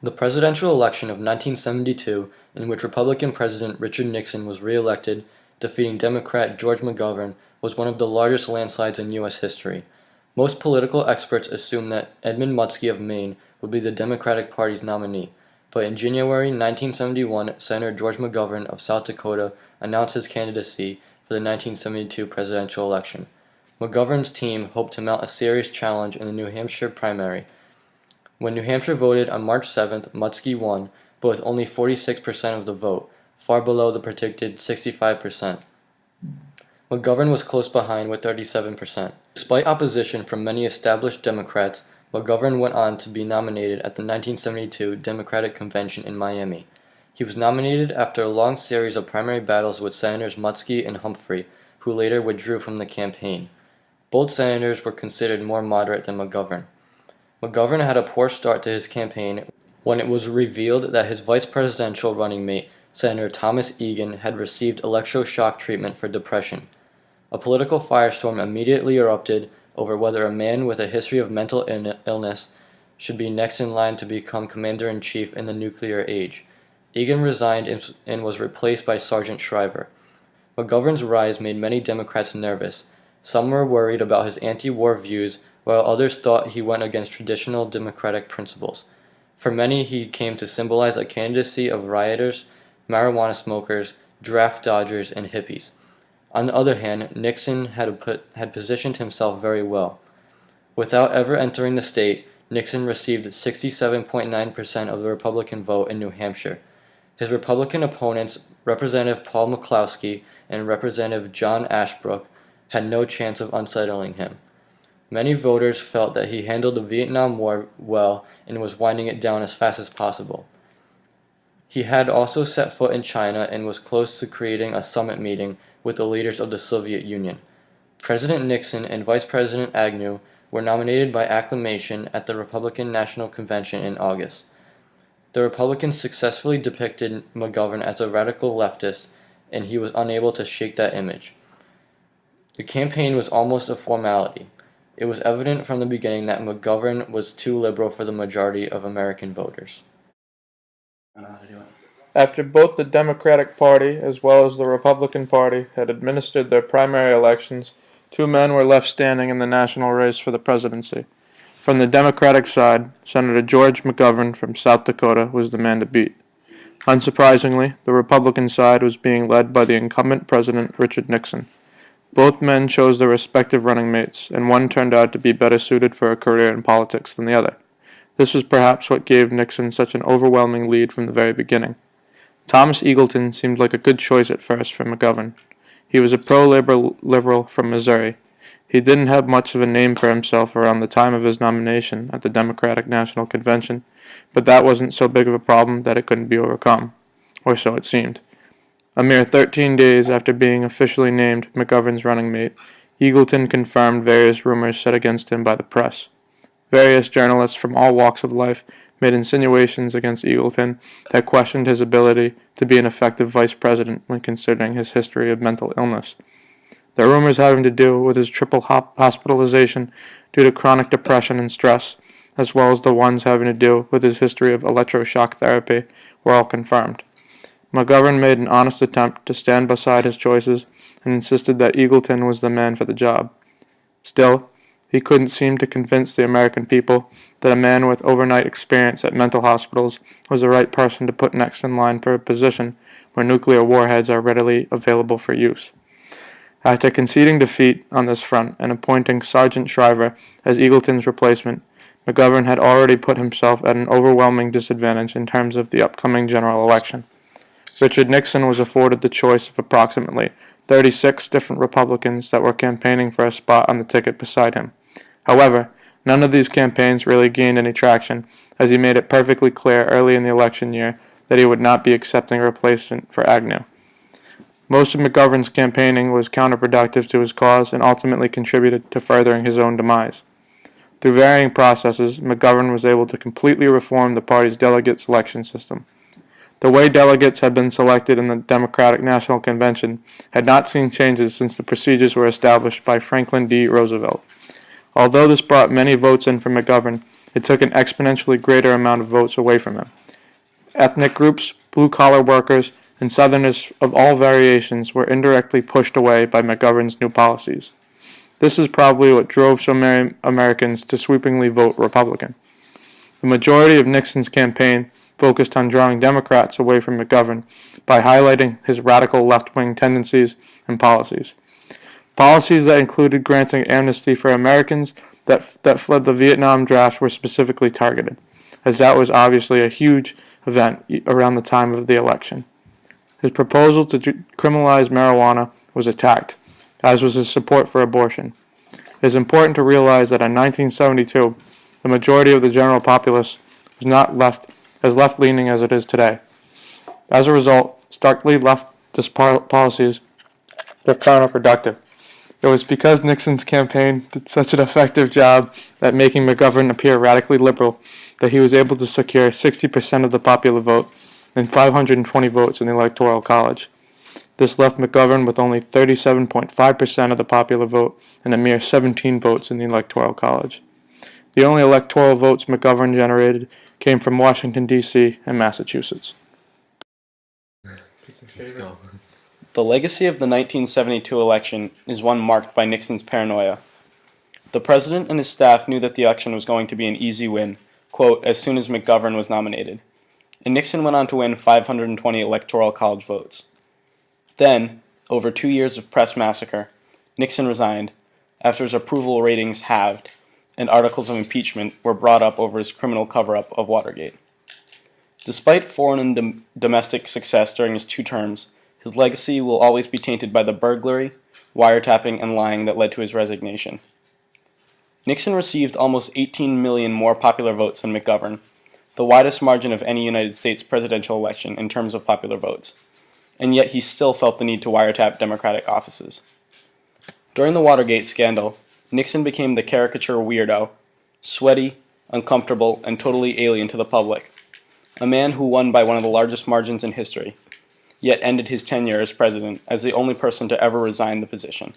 The presidential election of 1972, in which Republican President Richard Nixon was re-elected, defeating Democrat George McGovern, was one of the largest landslides in U.S. history. Most political experts assumed that Edmund Muskie of Maine would be the Democratic Party's nominee, but in January 1971, Senator George McGovern of South Dakota announced his candidacy for the 1972 presidential election. McGovern's team hoped to mount a serious challenge in the New Hampshire primary. When New Hampshire voted on March 7th, Muskie won, but with only 46% of the vote, far below the predicted 65%. McGovern was close behind with 37%. Despite opposition from many established Democrats, McGovern went on to be nominated at the 1972 Democratic Convention in Miami. He was nominated after a long series of primary battles with Senators Muskie and Humphrey, who later withdrew from the campaign. Both senators were considered more moderate than McGovern. McGovern had a poor start to his campaign when it was revealed that his vice presidential running mate, Senator Thomas Egan, had received electroshock treatment for depression. A political firestorm immediately erupted over whether a man with a history of mental illness should be next in line to become commander-in-chief in the nuclear age. Egan resigned and was replaced by Sergeant Shriver. McGovern's rise made many Democrats nervous. Some were worried about his anti-war views, while others thought he went against traditional Democratic principles. For many, he came to symbolize a candidacy of rioters, marijuana smokers, draft dodgers, and hippies. On the other hand, Nixon had positioned himself very well. Without ever entering the state, Nixon received 67.9% of the Republican vote in New Hampshire. His Republican opponents, Representative Paul McCloskey and Representative John Ashbrook, had no chance of unsettling him. Many voters felt that he handled the Vietnam War well and was winding it down as fast as possible. He had also set foot in China and was close to creating a summit meeting with the leaders of the Soviet Union. President Nixon and Vice President Agnew were nominated by acclamation at the Republican National Convention in August. The Republicans successfully depicted McGovern as a radical leftist, and he was unable to shake that image. The campaign was almost a formality. It was evident from the beginning that McGovern was too liberal for the majority of American voters. After both the Democratic Party as well as the Republican Party had administered their primary elections, two men were left standing in the national race for the presidency. From the Democratic side, Senator George McGovern from South Dakota was the man to beat. Unsurprisingly, the Republican side was being led by the incumbent President Richard Nixon. Both men chose their respective running mates, and one turned out to be better suited for a career in politics than the other. This was perhaps what gave Nixon such an overwhelming lead from the very beginning. Thomas Eagleton seemed like a good choice at first for McGovern. He was a pro-liberal from Missouri. He didn't have much of a name for himself around the time of his nomination at the Democratic National Convention, but that wasn't so big of a problem that it couldn't be overcome, or so it seemed. A mere 13 days after being officially named McGovern's running mate, Eagleton confirmed various rumors set against him by the press. Various journalists from all walks of life made insinuations against Eagleton that questioned his ability to be an effective vice president when considering his history of mental illness. The rumors having to do with his triple hospitalization due to chronic depression and stress, as well as the ones having to do with his history of electroshock therapy, were all confirmed. McGovern made an honest attempt to stand beside his choices and insisted that Eagleton was the man for the job. Still, he couldn't seem to convince the American people that a man with overnight experience at mental hospitals was the right person to put next in line for a position where nuclear warheads are readily available for use. After conceding defeat on this front and appointing Sergeant Shriver as Eagleton's replacement, McGovern had already put himself at an overwhelming disadvantage in terms of the upcoming general election. Richard Nixon was afforded the choice of approximately 36 different Republicans that were campaigning for a spot on the ticket beside him. However, none of these campaigns really gained any traction, as he made it perfectly clear early in the election year that he would not be accepting a replacement for Agnew. Most of McGovern's campaigning was counterproductive to his cause and ultimately contributed to furthering his own demise. Through varying processes, McGovern was able to completely reform the party's delegate selection system. The way delegates had been selected in the Democratic National Convention had not seen changes since the procedures were established by Franklin D. Roosevelt. Although this brought many votes in for McGovern, it took an exponentially greater amount of votes away from him. Ethnic groups, blue-collar workers, and Southerners of all variations were indirectly pushed away by McGovern's new policies. This is probably what drove so many Americans to sweepingly vote Republican. The majority of Nixon's campaign focused on drawing Democrats away from McGovern by highlighting his radical left-wing tendencies and policies. Policies that included granting amnesty for Americans that fled the Vietnam draft were specifically targeted, as that was obviously a huge event around the time of the election. His proposal to criminalize marijuana was attacked, as was his support for abortion. It is important to realize that in 1972, the majority of the general populace was not as left-leaning as it is today. As a result, starkly leftist policies were counterproductive. It was because Nixon's campaign did such an effective job at making McGovern appear radically liberal that he was able to secure 60% of the popular vote and 520 votes in the Electoral College. This left McGovern with only 37.5% of the popular vote and a mere 17 votes in the Electoral College. The only electoral votes McGovern generated came from Washington, D.C. and Massachusetts. The legacy of the 1972 election is one marked by Nixon's paranoia. The president and his staff knew that the election was going to be an easy win, quote, as soon as McGovern was nominated, and Nixon went on to win 520 Electoral College votes. Then, over 2 years of press massacre, Nixon resigned after his approval ratings halved and articles of impeachment were brought up over his criminal cover-up of Watergate. Despite foreign and domestic success during his 2 terms, his legacy will always be tainted by the burglary, wiretapping, and lying that led to his resignation. Nixon received almost 18 million more popular votes than McGovern, the widest margin of any United States presidential election in terms of popular votes, and yet he still felt the need to wiretap Democratic offices. During the Watergate scandal, Nixon became the caricature weirdo, sweaty, uncomfortable, and totally alien to the public, a man who won by one of the largest margins in history, yet ended his tenure as president as the only person to ever resign the position.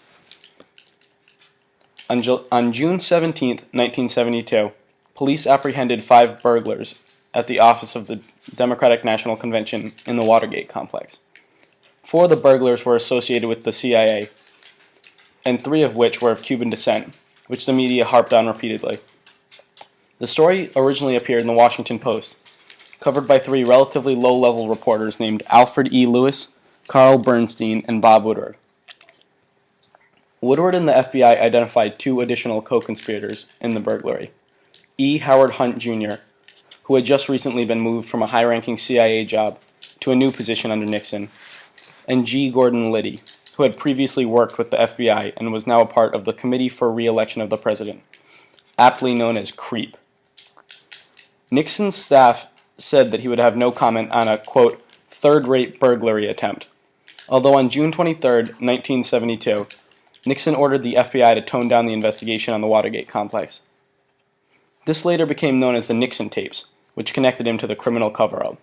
On June 17, 1972, police apprehended 5 burglars at the office of the Democratic National Convention in the Watergate complex. 4 of the burglars were associated with the CIA, and 3 of which were of Cuban descent, which the media harped on repeatedly. The story originally appeared in the Washington Post, covered by 3 relatively low-level reporters named Alfred E. Lewis, Carl Bernstein, and Bob Woodward. Woodward and the FBI identified 2 additional co-conspirators in the burglary: E. Howard Hunt, Jr., who had just recently been moved from a high-ranking CIA job to a new position under Nixon, and G. Gordon Liddy, who had previously worked with the FBI and was now a part of the Committee for Re-election of the President, aptly known as CREEP. Nixon's staff said that he would have no comment on a, quote, third-rate burglary attempt, although on June 23, 1972, Nixon ordered the FBI to tone down the investigation on the Watergate complex. This later became known as the Nixon tapes, which connected him to the criminal cover-up.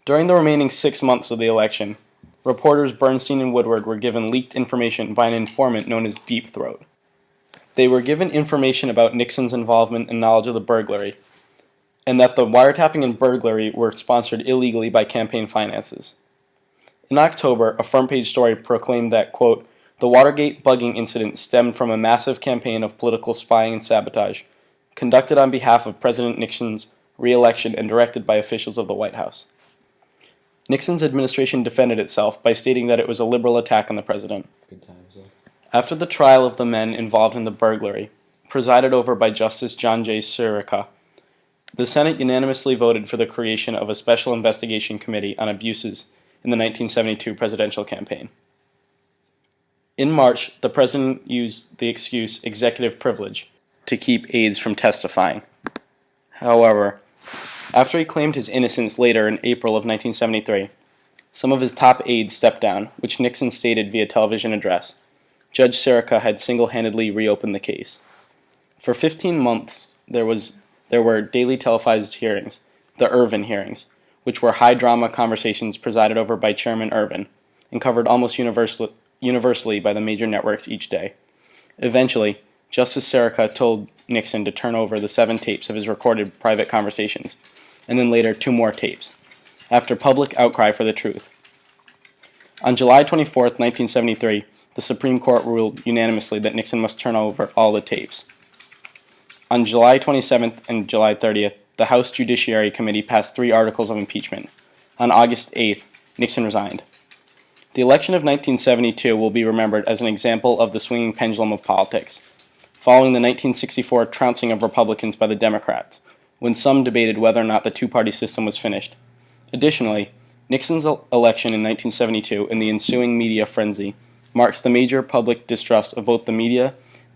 During the remaining 6 months of the election, reporters Bernstein and Woodward were given leaked information by an informant known as Deep Throat. They were given information about Nixon's involvement and knowledge of the burglary, and that the wiretapping and burglary were sponsored illegally by campaign finances. In October, a front-page story proclaimed that, quote, the Watergate bugging incident stemmed from a massive campaign of political spying and sabotage, conducted on behalf of President Nixon's re-election and directed by officials of the White House. Nixon's administration defended itself by stating that it was a liberal attack on the president. After the trial of the men involved in the burglary, presided over by Justice John J. Sirica, the Senate unanimously voted for the creation of a special investigation committee on abuses in the 1972 presidential campaign. In March, the president used the excuse executive privilege to keep aides from testifying. However, after he claimed his innocence later in April of 1973, some of his top aides stepped down, which Nixon stated via television address. Judge Sirica had single-handedly reopened the case. For 15 months, there were daily televised hearings, the Ervin hearings, which were high-drama conversations presided over by Chairman Ervin and covered almost universally by the major networks each day. Eventually, Justice Sirica told Nixon to turn over the 7 tapes of his recorded private conversations, and then later 2 more tapes, after public outcry for the truth. On July 24, 1973, the Supreme Court ruled unanimously that Nixon must turn over all the tapes. On July 27th and July 30th, the House Judiciary Committee passed 3 articles of impeachment. On August 8th, Nixon resigned. The election of 1972 will be remembered as an example of the swinging pendulum of politics, following the 1964 trouncing of Republicans by the Democrats, when some debated whether or not the two-party system was finished. Additionally, Nixon's election in 1972 and the ensuing media frenzy marks the major public distrust of both the media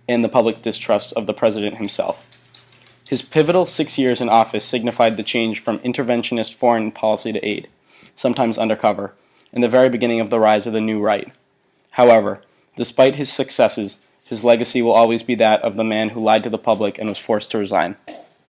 and the public distrust of the president himself. His pivotal 6 years in office signified the change from interventionist foreign policy to aid, sometimes undercover, and the very beginning of the rise of the New Right. However, despite his successes, his legacy will always be that of the man who lied to the public and was forced to resign.